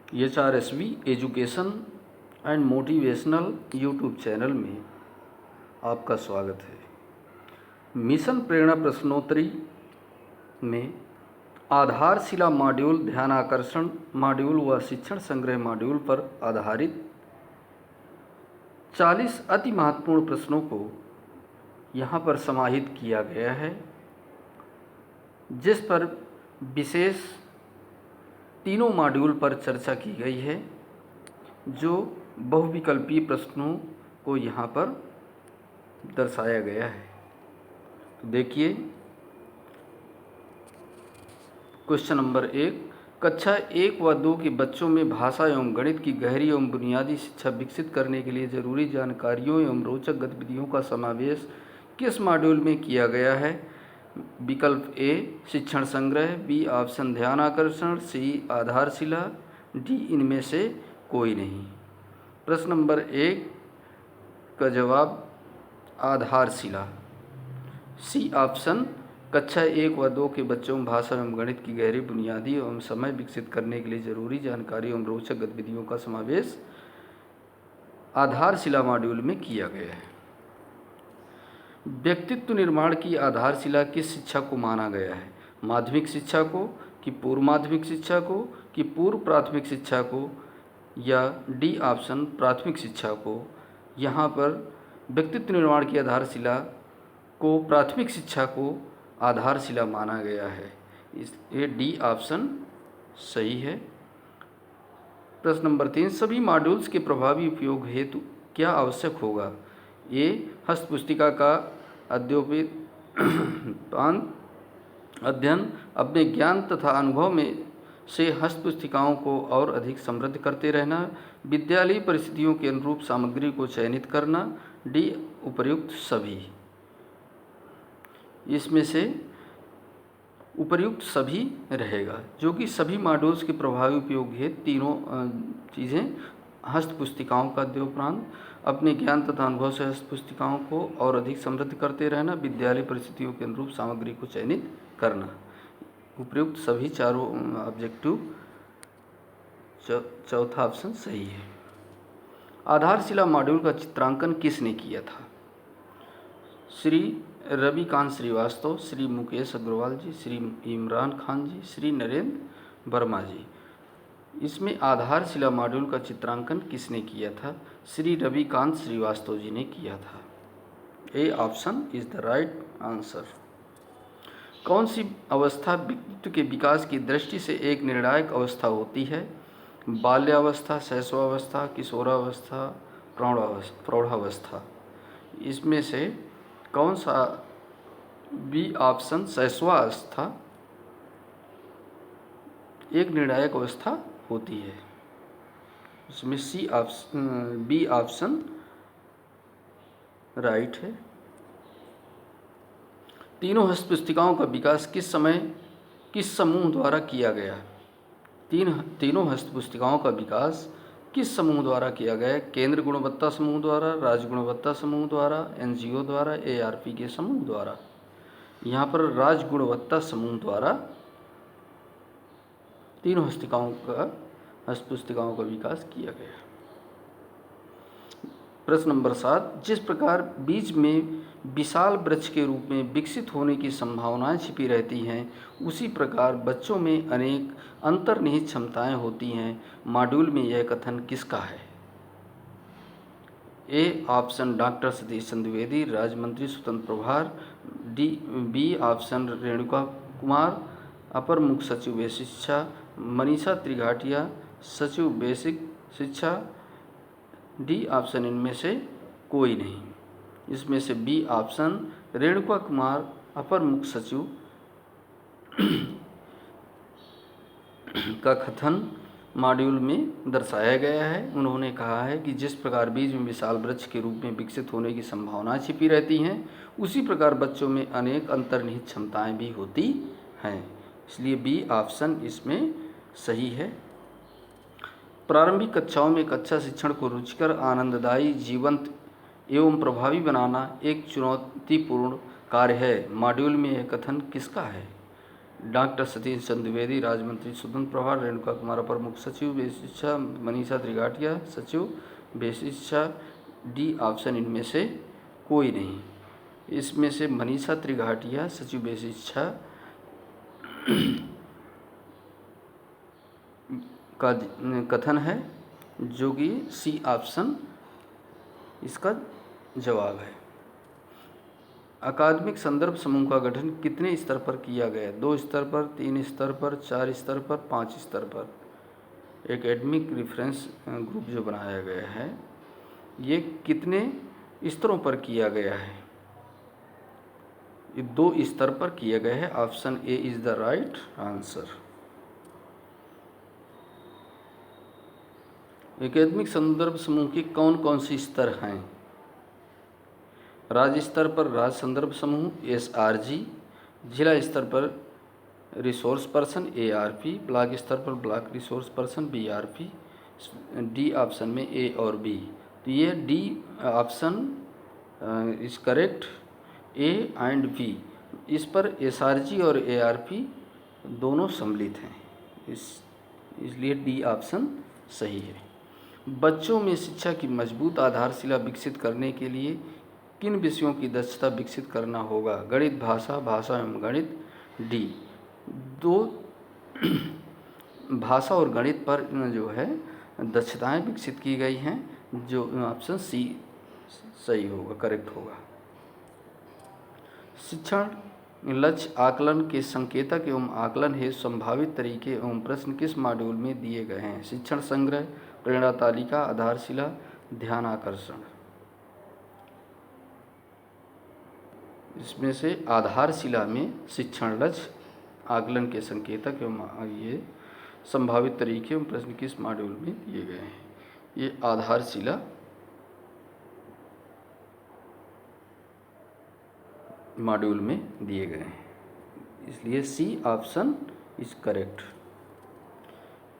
HRSV education and motivational YouTube channel में आपका स्वागत है। मिशन प्रेरणा प्रश्नोत्तरी में आधारशिला मॉड्यूल, ध्यान आकर्षण मॉड्यूल व शिक्षण संग्रह मॉड्यूल पर आधारित 40 अति महत्वपूर्ण प्रश्नों को यहाँ पर समाहित किया गया है, जिस पर विशेष तीनों मॉड्यूल पर चर्चा की गई है, जो बहुविकल्पीय प्रश्नों को यहाँ पर दर्शाया गया है। तो देखिए, क्वेश्चन नंबर 1, कक्षा 1 व 2 के बच्चों में भाषा एवं गणित की गहरी एवं बुनियादी शिक्षा विकसित करने के लिए जरूरी जानकारियों एवं रोचक गतिविधियों का समावेश किस मॉड्यूल में किया गया है? विकल्प ए शिक्षण संग्रह, बी ऑप्शन ध्यान आकर्षण, सी आधारशिला, डी इनमें से कोई नहीं। प्रश्न नंबर 1 का जवाब आधारशिला, सी ऑप्शन। कक्षा 1 व 2 के बच्चों में भाषा एवं गणित की गहरी बुनियादी एवं समय विकसित करने के लिए जरूरी जानकारी एवं रोचक गतिविधियों का समावेश आधारशिला मॉड्यूल में किया गया है। व्यक्तित्व निर्माण की आधारशिला किस शिक्षा को माना गया है? माध्यमिक शिक्षा को, कि पूर्व माध्यमिक शिक्षा को, कि पूर्व प्राथमिक शिक्षा को, या डी ऑप्शन प्राथमिक शिक्षा को? यहाँ पर व्यक्तित्व निर्माण की आधारशिला को प्राथमिक शिक्षा को आधारशिला माना गया है, ये डी ऑप्शन सही है। प्रश्न नंबर 3, सभी मॉड्यूल्स के प्रभावी उपयोग हेतु क्या आवश्यक होगा? ए हस्तपुस्तिका का अध्ययन, अपने ज्ञान तथा अनुभव में से हस्तपुस्तिकाओं को और अधिक समृद्ध करते रहना, विद्यालयी परिस्थितियों के अनुरूप सामग्री को चयनित करना, डी उपर्युक्त सभी। इसमें से उपर्युक्त सभी रहेगा, जो कि सभी मॉड्यूल्स के प्रभावी उपयोग हेतु तीनों चीज़ें हस्तपुस्तिकाओं का अध्ययन, अपने ज्ञान तथा अनुभव से हस्तपुस्तिकाओं को और अधिक समृद्ध करते रहना, विद्यालय परिस्थितियों के अनुरूप सामग्री को चयनित करना, उपयुक्त सभी चारों ऑब्जेक्टिव चौथा ऑप्शन सही है। आधारशिला मॉड्यूल का चित्रांकन किसने किया था? श्री रविकांत श्रीवास्तव, श्री मुकेश अग्रवाल जी, श्री इमरान खान जी, श्री नरेंद्र वर्मा जी। इसमें आधारशिला मॉड्यूल का चित्रांकन किसने किया था? श्री रविकांत श्रीवास्तव जी ने किया था। A option is the right answer. कौन सी अवस्था व्यक्तित्व के विकास की दृष्टि से एक निर्णायक अवस्था होती है? बाल्यावस्था, शैशवावस्था, किशोरावस्था, प्रौढ़ावस्था। इसमें से कौन सा? बी ऑप्शन शैशवावस्था एक निर्णायक अवस्था होती है। इसमें C option, B option right है। तीनों हस्तपुस्तिकाओं का विकास किस समय किस समूह द्वारा किया गया? तीनों हस्तपुस्तिकाओं का विकास किस समूह द्वारा किया गया? केंद्र गुणवत्ता समूह द्वारा, राज्य गुणवत्ता समूह द्वारा, एनजीओ द्वारा, एआरपी के समूह द्वारा। यहाँ पर राज्य गुणवत्ता समूह द्वारा तीनों हस्तपुस्तिकाओं का विकास किया गया। प्रश्न नंबर 7, जिस प्रकार बीज में विशाल वृक्ष के रूप में विकसित होने की संभावनाएं छिपी रहती हैं, उसी प्रकार बच्चों में अनेक अंतर्निहित क्षमताएं होती हैं। मॉड्यूल में यह कथन किसका है? A option doctor Satish Chandra Dwivedi, राज्य मंत्री स्वतंत्र प्रभार, बी ऑप्शन रेणुका कुमार, अपर मुख्य सचिव बेसिक शिक्षा, मनीषा त्रिघाटिया, सचिव बेसिक शिक्षा, डी ऑप्शन इनमें से कोई नहीं। इसमें से बी ऑप्शन रेणुका कुमार, अपर मुख्य सचिव का कथन मॉड्यूल में दर्शाया गया है। उन्होंने कहा है कि जिस प्रकार बीज में विशाल वृक्ष के रूप में विकसित होने की संभावनाएं छिपी रहती हैं, उसी प्रकार बच्चों में अनेक अंतर्निहित क्षमताएं भी होती हैं। इसलिए बी ऑप्शन इसमें सही है। प्रारंभिक कक्षाओं में कक्षा शिक्षण को रुचिकर, आनंददायी, जीवंत एवं प्रभावी बनाना एक चुनौतीपूर्ण कार्य है। मॉड्यूल में यह कथन किसका है? डॉक्टर सतीश चंद्र द्विवेदी राज्य मंत्री स्वतंत्र प्रभार, रेणुका कुमार अपर मुख्य सचिव व्यय शिक्षा, मनीषा त्रिघाटिया सचिव व्यय शिक्षा। डी ऑप्शन इनमें से कोई नहीं। इसमें से मनीषा त्रिघाटिया सचिव व्यय शिक्षा का कथन है, जो कि सी ऑप्शन इसका जवाब है। अकादमिक संदर्भ समूह का गठन कितने स्तर पर किया गया? 2 स्तर पर, 3 स्तर पर, 4 स्तर पर, 5 स्तर पर। एकेडमिक रेफरेंस ग्रुप जो बनाया गया है, ये कितने स्तरों पर किया गया है? ये 2 स्तर पर किया गया है। Option A is the right answer. Academic संदर्भ समूह के कौन कौन से स्तर हैं? राज्य स्तर पर राज्य संदर्भ समूह SRG, जिला स्तर पर रिसोर्स पर्सन ARP, ब्लॉक स्तर पर block resource person BRP। D option में A और B, तो ये D option is correct. A and B, इस पर SRG और ARP दोनों सम्मिलित हैं, इसलिए डी ऑप्शन सही है। बच्चों में शिक्षा की मजबूत आधारशिला विकसित करने के लिए किन विषयों की दक्षता विकसित करना होगा? गणित, भाषा, भाषा एवं गणित। डी, 2 भाषा और गणित पर जो है दक्षताएं विकसित की गई हैं, जो ऑप्शन सी सही होगा, करेक्ट होगा। शिक्षण लक्ष्य आकलन के संकेतक एवं आकलन हेतु संभावित तरीके एवं प्रश्न किस मॉड्यूल में दिए गए हैं? शिक्षण संग्रह, प्रेरणा तालिका, आधारशिला, ध्यान आकर्षण। इसमें से आधारशिला में शिक्षण लक्ष्य आकलन के संकेतक एवं ये संभावित तरीके एवं प्रश्न किस मॉड्यूल में दिए गए हैं? ये आधारशिला मॉड्यूल में दिए गए हैं, इसलिए सी ऑप्शन इज करेक्ट।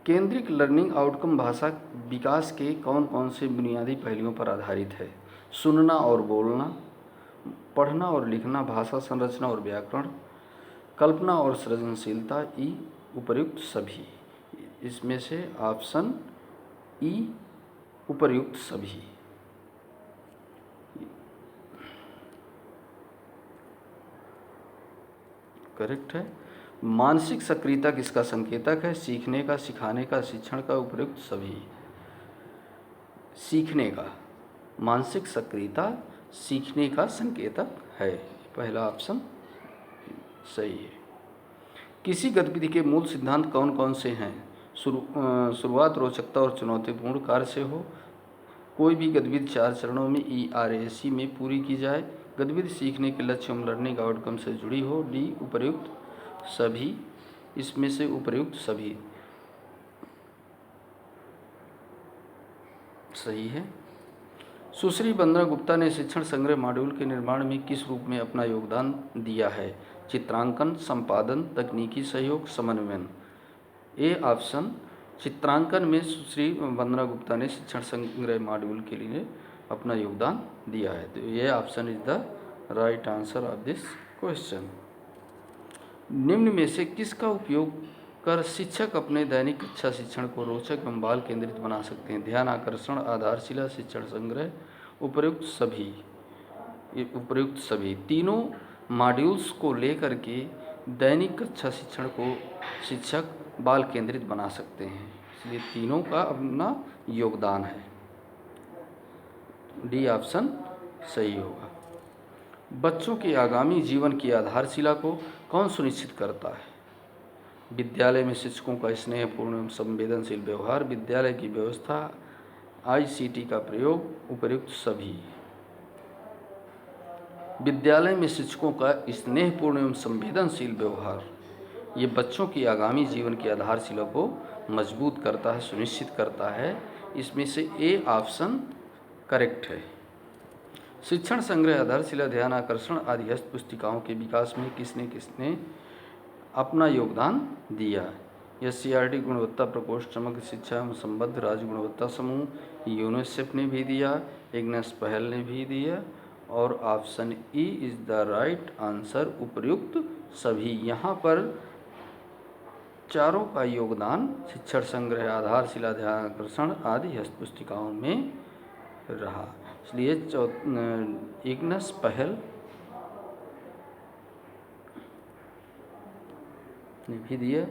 केंद्रित लर्निंग आउटकम भाषा विकास के कौन कौन से बुनियादी पहलुओं पर आधारित है? सुनना और बोलना, पढ़ना और लिखना, भाषा संरचना और व्याकरण, कल्पना और सृजनशीलता, ई उपर्युक्त सभी। इसमें से ऑप्शन ई उपर्युक्त सभी करेक्ट है। मानसिक सक्रियता किसका संकेतक है? सीखने का, सिखाने का, शिक्षण का, उपर्युक्त सभी। सीखने का, मानसिक सक्रियता सीखने का संकेतक है, पहला ऑप्शन सही है। किसी गतिविधि के मूल सिद्धांत कौन कौन से हैं? शुरुआत रोचकता और चुनौतीपूर्ण कार्य से हो, कोई भी गतिविधि 4 चरणों में ERAC में पूरी की जाए, गतिविधि सीखने के लक्ष्य एवं लर्निंग आउटकम से जुड़ी हो। डी उपर्युक्त सभी, इसमें से उपर्युक्त सभी सही है। सुश्री वंदना गुप्ता ने शिक्षण संग्रह मॉड्यूल के निर्माण में किस रूप में अपना योगदान दिया है? चित्रांकन, संपादन, तकनीकी सहयोग, समन्वयन। ए ऑप्शन, चित्रांकन में सुश्री वंदना गुप्ता ने शिक्षण संग्रह मॉड्यूल के लिए अपना योगदान दिया है, तो ये option is the right answer of this question. निम्न में से किसका उपयोग कर शिक्षक अपने दैनिक कक्षा शिक्षण को रोचक एवं बाल केंद्रित बना सकते हैं? ध्यान आकर्षण, आधारशिला, शिक्षण संग्रह, उपर्युक्त सभी। ये उपर्युक्त सभी तीनों मॉड्यूल्स को लेकर के दैनिक कक्षा शिक्षण को शिक्षक बाल केंद्रित बना सकते हैं, इसलिए तीनों का अपना योगदान है। डी ऑप्शन सही होगा। बच्चों के आगामी जीवन की आधारशिला को कौन सुनिश्चित करता है? विद्यालय में शिक्षकों का स्नेहपूर्ण एवं संवेदनशील व्यवहार, विद्यालय की व्यवस्था, ICT का प्रयोग, उपर्युक्त सभी। विद्यालय में शिक्षकों का स्नेहपूर्ण एवं संवेदनशील व्यवहार, ये बच्चों की आगामी जीवन की आधारशिला को मजबूत करता है, सुनिश्चित करता है, इसमें से ए ऑप्शन करेक्ट है। शिक्षण संग्रह, आधारशिला, ध्यान आकर्षण आदि हस्त पुस्तिकाओं के विकास में किसने किसने अपना योगदान दिया? SCRT गुणवत्ता प्रकोष्ठ, समग्र शिक्षा एवं संबद्ध राज्य गुणवत्ता समूह, यूनिसेफ ने भी दिया, इग्नस पहल ने भी दिया, और option E is the right answer, उपर्युक्त सभी। यहाँ पर चारों का योगदान शिक्षण संग्रह, आधारशिला, ध्यानाकर्षण आदि हस्तपुस्तिकाओं में रहा। इसलिए इग्नस पहल भी दिया।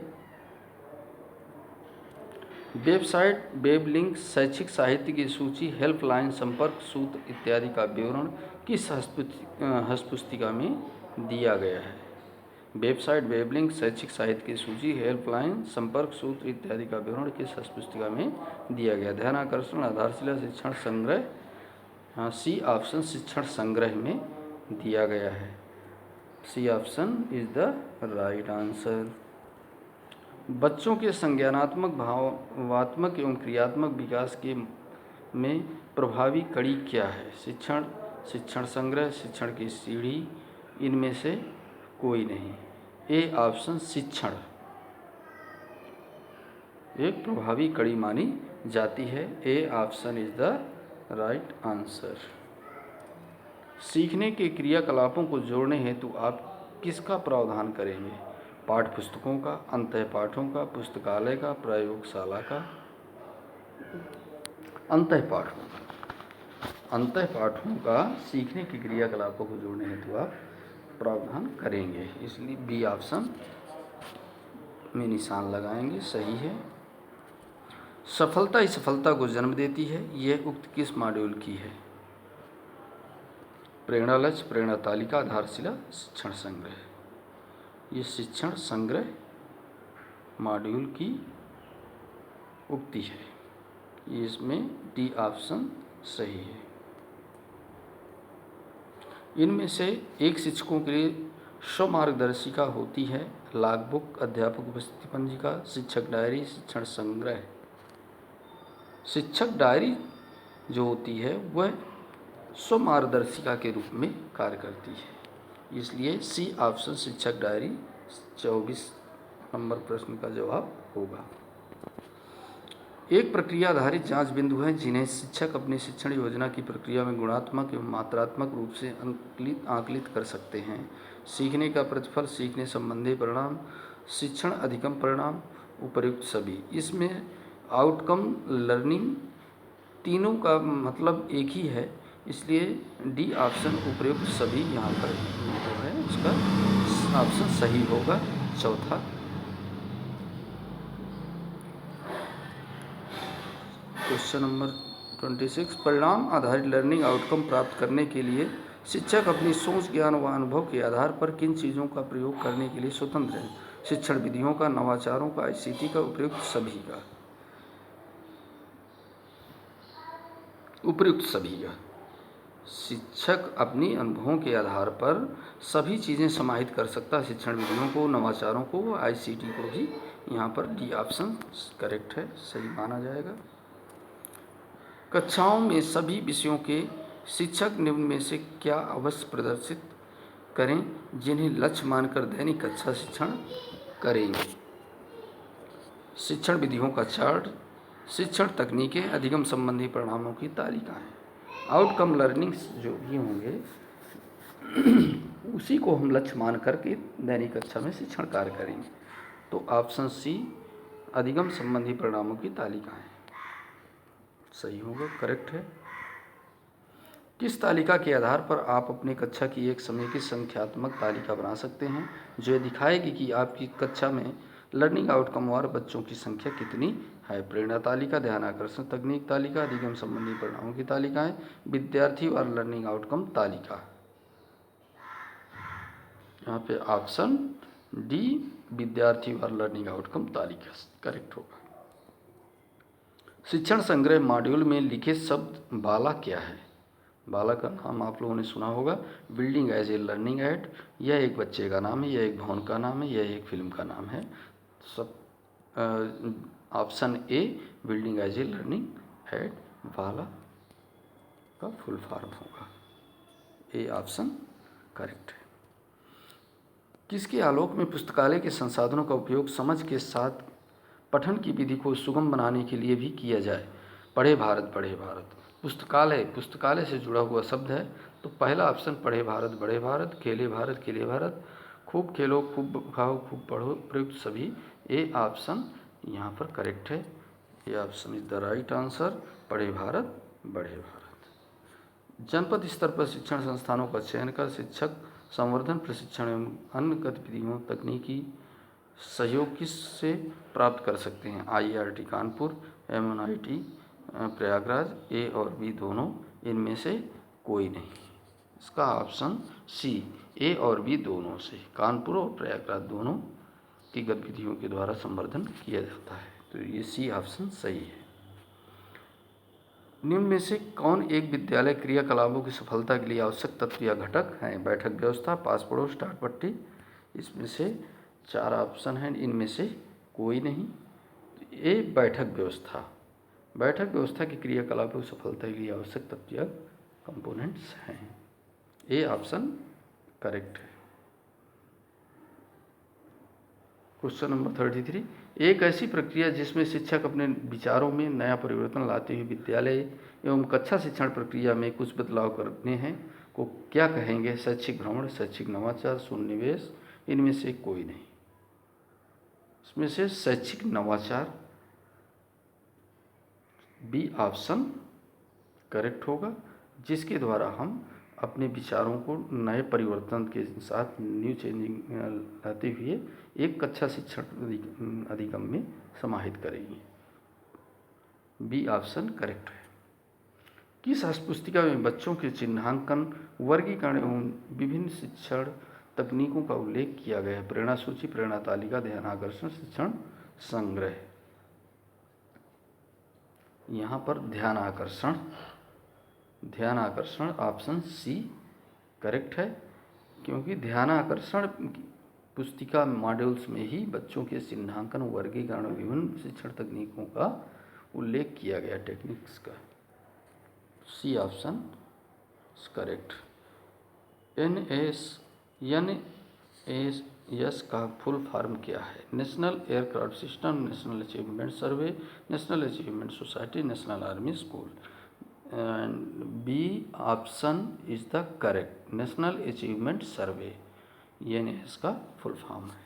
वेबसाइट, वेब लिंक, शैक्षिक साहित्य की सूची, हेल्पलाइन, संपर्क सूत्र इत्यादि का विवरण किस हस्तपुस्तिका में दिया गया है? वेबसाइट, वेब लिंक, शैक्षिक साहित्य की सूची, हेल्पलाइन, संपर्क सूत्र इत्यादि का विवरण किस हस्तपुस्तिका में दिया गया? ध्यानाकर्षण, आधारशिला, शिक्षण संग्रह। हाँ, सी ऑप्शन शिक्षण संग्रह में दिया गया है। C option is the right answer. बच्चों के संज्ञानात्मक, भावात्मक एवं क्रियात्मक विकास के में प्रभावी कड़ी क्या है? शिक्षण, शिक्षण संग्रह, शिक्षण की सीढ़ी, इनमें से कोई नहीं। ए ऑप्शन शिक्षण एक प्रभावी कड़ी मानी जाती है। A option is the right answer. सीखने के क्रियाकलापों को जोड़ने हेतु आप किसका प्रावधान करेंगे? पाठ्य पुस्तकों का, अंतः पाठों का, पुस्तकालय का, प्रयोगशाला का? अंतः पाठों का। अंतः पाठों का सीखने के क्रियाकलापों को जोड़ने हेतु आप प्रावधान करेंगे, इसलिए बी ऑप्शन में निशान लगाएंगे, सही है। सफलता ही सफलता को जन्म देती है, यह उक्त किस मॉड्यूल की है? प्रेरणा लक्ष्य, प्रेरणा तालिका, आधारशिला, शिक्षण संग्रह। ये शिक्षण संग्रह मॉड्यूल की उक्ति है, ये इसमें डी ऑप्शन सही है। इनमें से एक शिक्षकों के लिए स्वमार्गदर्शिका होती है, लॉगबुक, अध्यापक उपस्थिति पंजिका, शिक्षक डायरी, शिक्षण संग्रह। शिक्षक डायरी जो होती है वह स्वमार्गदर्शिका के रूप में कार्य करती है, इसलिए सी ऑप्शन शिक्षक डायरी 24 नंबर प्रश्न का जवाब होगा। एक प्रक्रिया आधारित जांच बिंदु हैं जिन्हें शिक्षक अपनी शिक्षण योजना की प्रक्रिया में गुणात्मक एवं मात्रात्मक रूप से आकलित कर सकते हैं। सीखने का प्रतिफल, सीखने संबंधी परिणाम, शिक्षण अधिगम परिणाम, उपर्युक्त सभी। इसमें आउटकम, लर्निंग, तीनों का मतलब एक ही है, इसलिए डी ऑप्शन उपर्युक्त सभी यहाँ पर जो है उसका ऑप्शन सही होगा, चौथा। क्वेश्चन नंबर 26, परिणाम आधारित लर्निंग आउटकम प्राप्त करने के लिए शिक्षक अपनी सोच, ज्ञान व अनुभव के आधार पर किन चीज़ों का प्रयोग करने के लिए स्वतंत्र है? शिक्षण विधियों का, नवाचारों का, ICT का, उपर्युक्त सभी का? उपर्युक्त सभी का। शिक्षक अपनी अनुभवों के आधार पर सभी चीज़ें समाहित कर सकता है, शिक्षण विधियों को, नवाचारों को, ICT को भी। यहाँ पर डी ऑप्शन करेक्ट है, सही माना जाएगा। कक्षाओं में सभी विषयों के शिक्षक निम्न में से क्या अवश्य प्रदर्शित करें जिन्हें लक्ष्य मानकर दैनिक कक्षा शिक्षण करेंगे? शिक्षण विधियों का चार्ट, शिक्षण तकनीकें, अधिगम संबंधी परिणामों की तालिकाएं। आउटकम लर्निंग जो भी होंगे उसी को हम लक्ष्य मान करके दैनिक कक्षा में शिक्षण कार्य करेंगे। तो ऑप्शन सी अधिगम संबंधी परिणामों की तालिकाएं सही होगा, करेक्ट है। किस तालिका के आधार पर आप अपनी कक्षा की एक समेकित संख्यात्मक तालिका बना सकते हैं जो ये दिखाएगी कि आपकी कक्षा में लर्निंग आउटकम वार बच्चों की संख्या कितनी है? प्रेरणा तालिका, ध्यानाकर्षण तकनीक तालिका, अधिगम संबंधी परिणामों की तालिकाएं, विद्यार्थी वार लर्निंग आउटकम तालिका। यहाँ पे ऑप्शन डी विद्यार्थी वार लर्निंग आउटकम तालिका करेक्ट होगा। शिक्षण संग्रह मॉड्यूल में लिखे शब्द बाला क्या है? बाला का नाम आप लोगों ने सुना होगा, building as a learning aid. यह एक बच्चे का नाम है, यह एक भवन का नाम है, यह एक फिल्म का नाम है। सब option A building as a learning aid BaLA का फुल फॉर्म होगा, ए ऑप्शन करेक्ट है। किसके आलोक में पुस्तकालय के संसाधनों का उपयोग समझ के साथ पठन की विधि को सुगम बनाने के लिए भी किया जाए? पढ़े भारत, बढ़े भारत। पुस्तकालय, पुस्तकालय से जुड़ा हुआ शब्द है, तो पहला ऑप्शन पढ़े भारत, बढ़े भारत। खेले भारत, खेले भारत। खूब खेलो, खूब खाओ, खूब पढ़ो, प्रयुक्त सभी, ए ऑप्शन यहाँ पर करेक्ट है। A option is the right answer. पढ़े भारत बढ़े भारत। जनपद स्तर पर शिक्षण संस्थानों का चयन कर शिक्षक संवर्धन, प्रशिक्षण एवं अन्य गतिविधियों तकनीकी सहयोग किससे प्राप्त कर सकते हैं? IIT कानपुर, MNIT प्रयागराज, ए और बी दोनों, इनमें से कोई नहीं। इसका ऑप्शन सी, ए और बी दोनों से, कानपुर और प्रयागराज दोनों की गतिविधियों के द्वारा संवर्धन किया जाता है। तो ये सी ऑप्शन सही है। निम्न में से कौन एक विद्यालय क्रियाकलापों की सफलता के लिए आवश्यक तत्व या घटक हैं? बैठक व्यवस्था, पास पड़ोस, टाट पट्टी। इसमें से 4 ऑप्शन हैं, इनमें से कोई नहीं। ए बैठक व्यवस्था। बैठक व्यवस्था की क्रियाकलापों की सफलता के लिए आवश्यक तत्व या कंपोनेंट्स हैं। ए ऑप्शन करेक्ट है। क्वेश्चन नंबर 33, एक ऐसी प्रक्रिया जिसमें शिक्षक अपने विचारों में नया परिवर्तन लाते हुए विद्यालय एवं कक्षा शिक्षण प्रक्रिया में कुछ बदलाव करने हैं को क्या कहेंगे? शैक्षिक भ्रमण, शैक्षिक नवाचार, शून्य निवेश। इनमें से कोई नहीं। इसमें से शैक्षिक नवाचार, बी ऑप्शन करेक्ट होगा, जिसके द्वारा हम अपने विचारों को नए परिवर्तन के साथ न्यू चेंजिंग लाते हुए एक कक्षा शिक्षण अधिगम में समाहित करेंगे। बी ऑप्शन करेक्ट है। किस पुस्तिका में बच्चों के चिन्हांकन, वर्गीकरण एवं विभिन्न शिक्षण तकनीकों का उल्लेख किया गया है? प्रेरणा सूची, प्रेरणा तालिका, ध्यान आकर्षण, शिक्षण संग्रह। यहाँ पर ध्यान आकर्षण, ध्यान आकर्षण ऑप्शन सी करेक्ट है, क्योंकि ध्यान आकर्षण पुस्तिका मॉड्यूल्स में ही बच्चों के चिन्हांकन, वर्गीकरण, विभिन्न शिक्षण तकनीकों का उल्लेख किया गया, टेक्निक्स का। C option correct. NAS का फुल फॉर्म क्या है? National aircraft system, national achievement survey, national achievement society, national army school. And B option is the correct, national achievement survey, NAS का फुल फॉर्म है।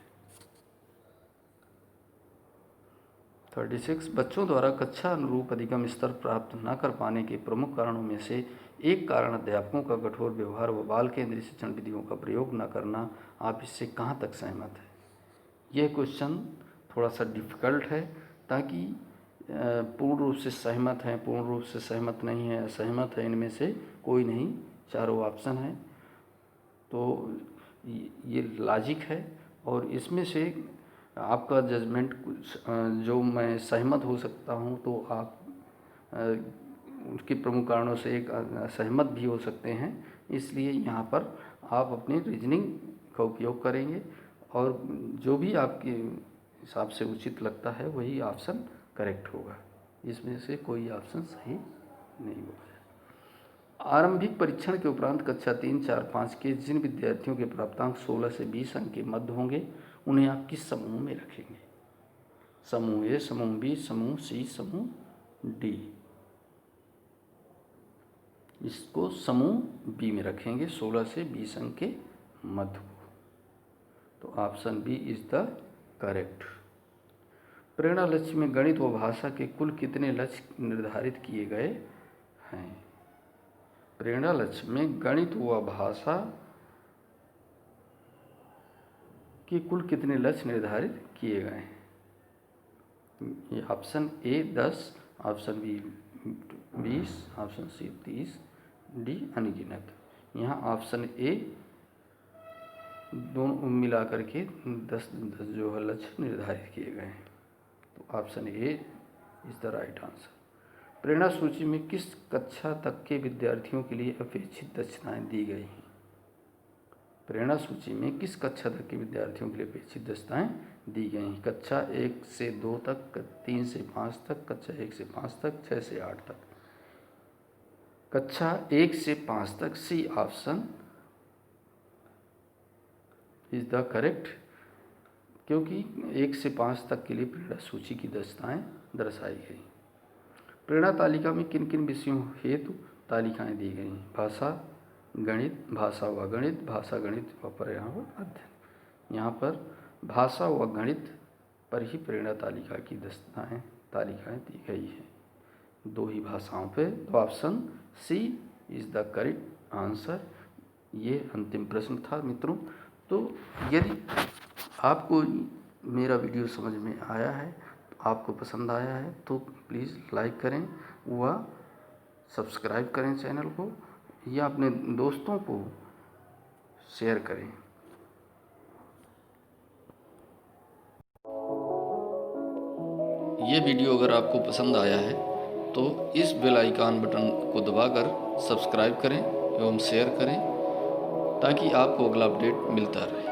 36, बच्चों द्वारा कक्षा अनुरूप अधिगम स्तर प्राप्त न कर पाने के प्रमुख कारणों में से एक कारण अध्यापकों का कठोर व्यवहार व बाल केंद्रीय शिक्षण विधियों का प्रयोग न करना। आप इससे कहाँ तक सहमत हैं? यह क्वेश्चन थोड़ा सा डिफ़िकल्ट है, ताकि पूर्ण रूप से सहमत हैं, पूर्ण रूप से सहमत नहीं है, असहमत है, इनमें से कोई नहीं, चारों ऑप्शन हैं। तो ये लॉजिक है, और इसमें से आपका जजमेंट कुछ जो मैं सहमत हो सकता हूँ, तो आप उसके प्रमुख कारणों से एक असहमत भी हो सकते हैं। इसलिए यहाँ पर आप अपनी रीजनिंग का उपयोग करेंगे, और जो भी आपके हिसाब से उचित लगता है वही ऑप्शन करेक्ट होगा। इसमें से कोई ऑप्शन सही नहीं होगा। आरंभिक परीक्षण के उपरांत कक्षा 3, 4, 5 के जिन विद्यार्थियों के प्राप्तांक 16 से 20 अंक के मध्य होंगे, उन्हें आप किस समूह में रखेंगे? समूह ए, समूह बी, समूह सी, समूह डी। इसको समूह बी में रखेंगे, 16 से 20 अंक के मध्य को। तो option B is the correct. प्रेरणा लक्ष्य में गणित व भाषा के कुल कितने लक्ष्य निर्धारित किए गए हैं? प्रेरणा लक्ष्य में गणित व भाषा के कुल कितने लक्ष्य निर्धारित किए गए हैं? Option A 10, option B 20, option C 30, D अनगिनत। यहाँ ऑप्शन ए दोनों मिला करके 10 जो है लक्ष्य निर्धारित किए गए हैं। तो option A is the right answer. प्रेरणा सूची में किस कक्षा तक के विद्यार्थियों के लिए अपेक्षित दक्षताएं दी गई हैं? प्रेरणा सूची में किस कक्षा तक के विद्यार्थियों के लिए अपेक्षित दक्षताएं दी गई हैं? कक्षा 1 से 2 तक, 3 से 5 तक, कक्षा 1 से 5 तक, 6 से 8 तक। कक्षा 1 से 5 तक, C option is the correct, क्योंकि 1 से 5 तक के लिए प्रेरणा सूची की दक्षताएं दर्शाई गई। प्रेरणा तालिका में किन किन विषयों हेतु तालिकाएं दी गई? भाषा, गणित, भाषा व गणित, भाषा गणित व पर्यावरण अध्ययन। यहाँ पर भाषा व गणित पर ही प्रेरणा तालिका की तालिकाएँ दी गई हैं। 2 ही भाषाओं पे, तो option C is the correct answer. ये अंतिम प्रश्न था मित्रों। तो यदि आपको मेरा वीडियो समझ में आया है, आपको पसंद आया है, तो प्लीज़ लाइक करें व सब्सक्राइब करें चैनल को, या अपने दोस्तों को शेयर करें। ये वीडियो अगर आपको पसंद आया है तो इस बेल आइकन बटन को दबाकर सब्सक्राइब करें एवं शेयर करें, ताकि आपको अगला अपडेट मिलता रहे।